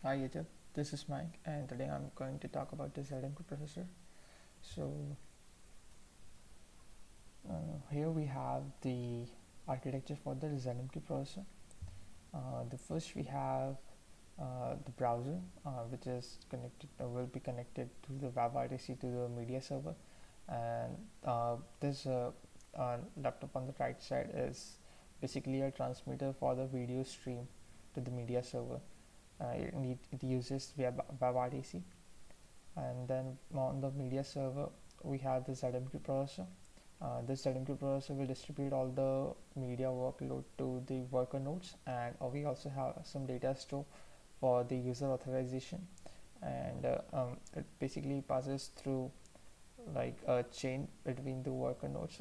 Hi YouTube, this is Mike and today I'm going to talk about the ZMQ processor. So here we have the architecture for the ZMQ processor. The first we have the browser which is connected will be connected to the web RTC to the media server, and this laptop on the right side is basically a transmitter for the video stream to the media server. It uses web RTC, and then on the media server we have the ZMQ processor. This ZMQ processor will distribute all the media workload to the worker nodes, and we also have some data store for the user authorization, and it basically passes through like a chain between the worker nodes,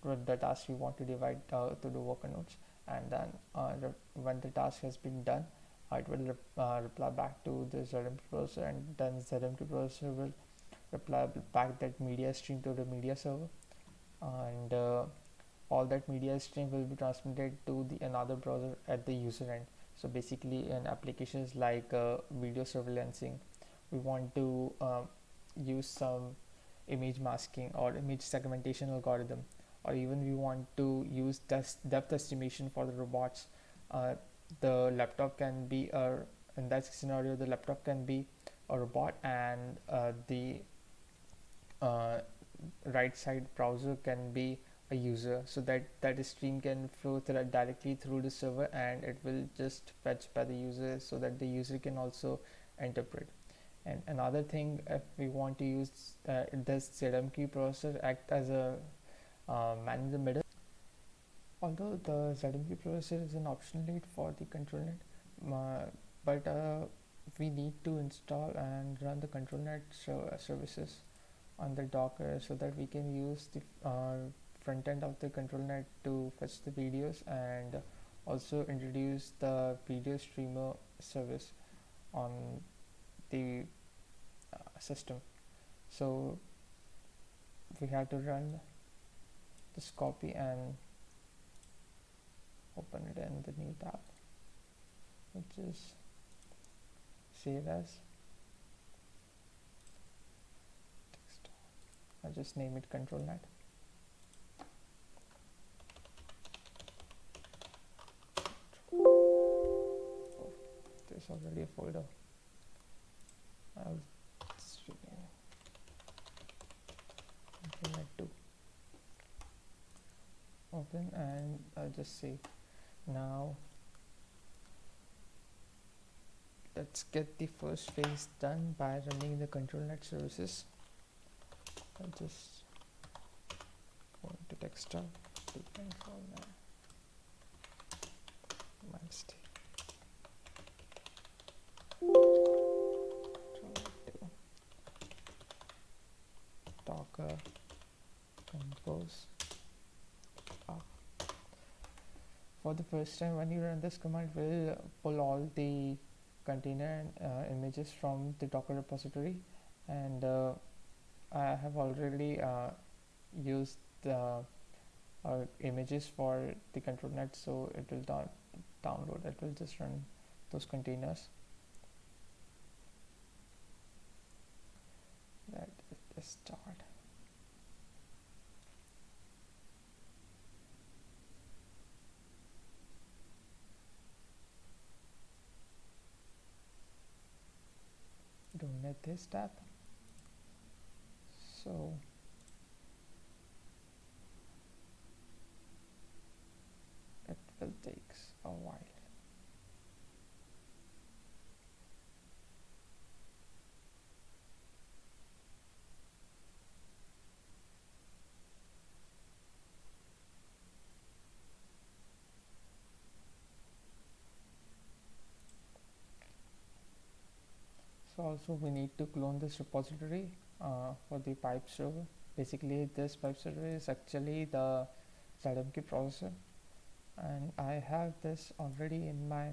the task we want to divide to the worker nodes, and then when the task has been done, it will reply back to the ZMQ processor, and then ZMQ processor will reply back that media stream to the media server, and all that media stream will be transmitted to the another browser at the user end. So basically in applications like video surveillancing, we want to use some image masking or image segmentation algorithm, or even we want to use depth estimation for the robots. The laptop can be in that scenario the laptop can be a robot, and the right side browser can be a user, so that stream can flow directly through the server, and it will just fetch by the user so that the user can also interpret. And another thing, if we want to use this ZMQ processor act as a man in the middle. Although the ZMQ processor is an optional lead for the ControlNet, but we need to install and run the ControlNet services on the Docker so that we can use the front end of the ControlNet to fetch the videos, and also introduce the video streamer service on the system. So we have to run this copy and open it in the new tab, which is save as text. I'll just name it ControlNet. Oh, there's already a folder. I'll just rename it ControlNet 2. Open, and I'll just save. Now let's get the first phase done by running the ControlNet services. I'll just go into desktop, do ControlNet mainstay, Docker compose. For the first time when you run this command, will pull all the container images from the Docker repository, and I have already used the images for the ControlNet, so it will not download, it will just run those containers. Let it start. Don't need this tab, so it will take a while. So also we need to clone this repository for the pipe server. Basically this pipe server is actually the ZMQ processor, and I have this already in my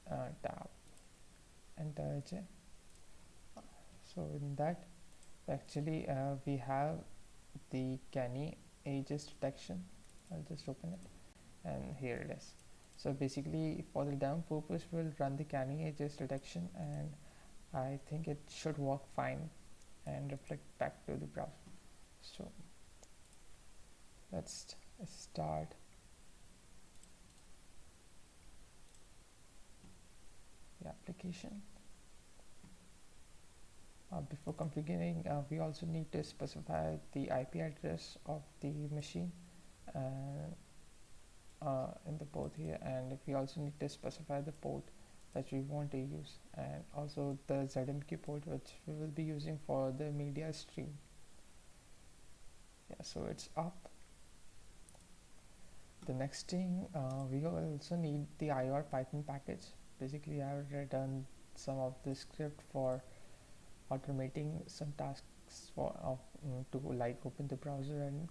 tab, enter. So in that actually we have the canny ages detection. I'll just open it, and here it is. So basically for the demo purpose we'll run the canny edges detection, and I think it should work fine and reflect back to the browser. So let's start the application. Before configuring, we also need to specify the IP address of the machine in the port here, and we also need to specify the port that we want to use, and also the ZMQ port which we will be using for the media stream. Yeah, so it's up. The next thing, we also need the IOR Python package. Basically I have written some of the script for automating some tasks for to like open the browser and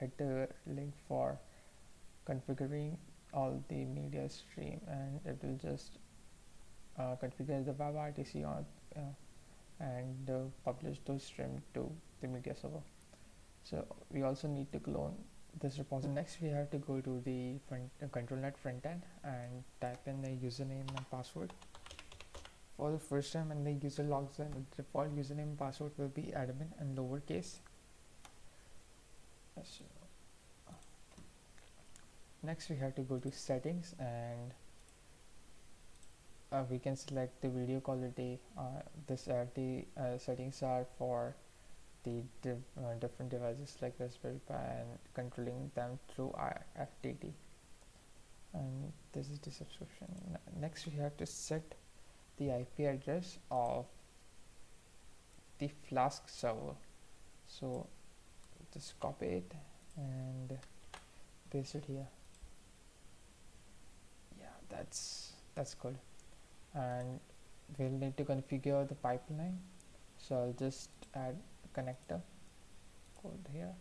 hit the link for configuring all the media stream, and it will just configure the WebRTC on and publish those stream to the media server. So we also need to clone this repository. Next we have to go to the ControlNet frontend and type in the username and password. For the first time when the user logs in, the default username and password will be admin and lowercase. So next we have to go to settings, and we can select the video quality. The settings are for the different devices like Raspberry Pi and controlling them through FTD. And this is the subscription. Next we have to set the IP address of the Flask server. So just copy it and paste it here. Yeah, that's good. And we'll need to configure the pipeline, so I'll just add a connector code here,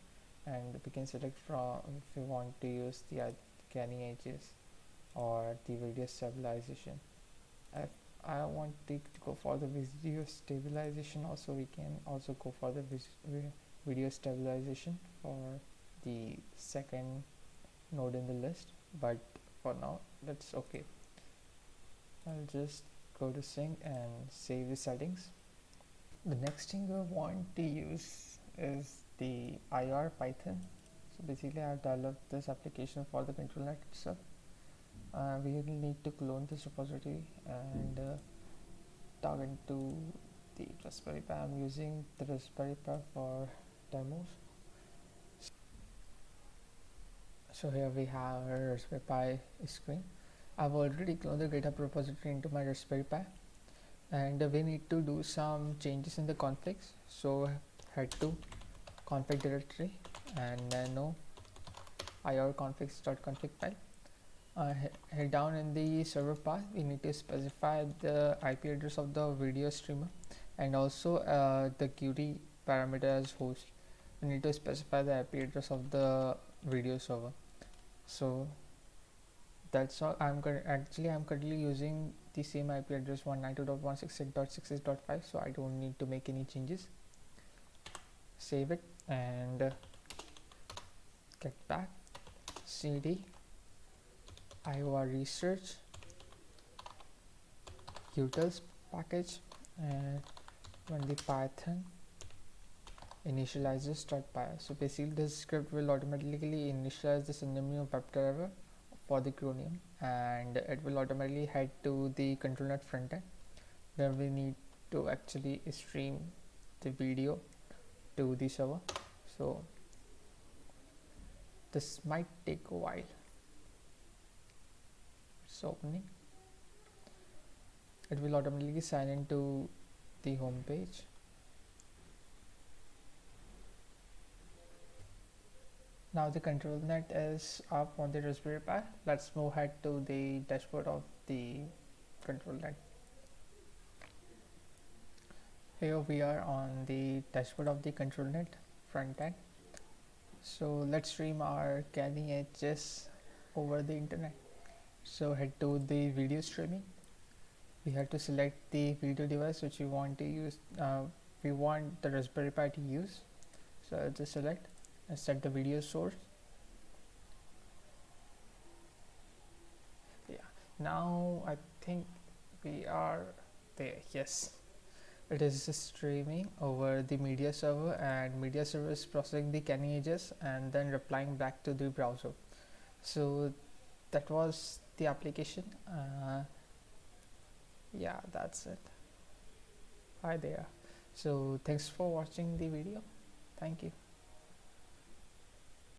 and we can select from if you want to use the canny edges or the video stabilization. If I want to go for the video stabilization also, we can also go for the video stabilization for the second node in the list, but for now that's okay. I'll just go to sync and save the settings. The next thing we want to use is the IOR Python. So basically I have developed this application for the ControlNet itself. We will need to clone this repository and target to the Raspberry Pi. I'm using the Raspberry Pi for demos. So here we have our Raspberry Pi screen. I've already cloned the GitHub repository into my Raspberry Pi, and we need to do some changes in the configs. So head to config directory and no IOR-configs.config file. Head down in the server path. We need to specify the IP address of the video streamer and also the Qt parameter as host. We need to specify the IP address of the video server. So that's all. I'm currently using the same IP address 192.168.66.5, so I don't need to make any changes. Save it and get back. cd IOR research utils package and run the python initializers.py. So basically this script will automatically initialize the ZMQ WebDriver for the Chromium, and it will automatically head to the ControlNet frontend. Then we need to actually stream the video to the server, so this might take a while. It's opening. It will automatically sign into the home page. Now the ControlNet is up on the Raspberry Pi. Let's move ahead to the dashboard of the ControlNet. Here we are on the dashboard of the ControlNet front end. So let's stream our canny edges over the internet. So head to the video streaming. We have to select the video device which we want to use. We want the Raspberry Pi to use. So I'll just select and set the video source. now I think we are there. Yes, it is streaming over the media server, and media server is processing the canny edges and then replying back to the browser. So that was the application. Yeah, that's it. Hi there. So thanks for watching the video. Thank you.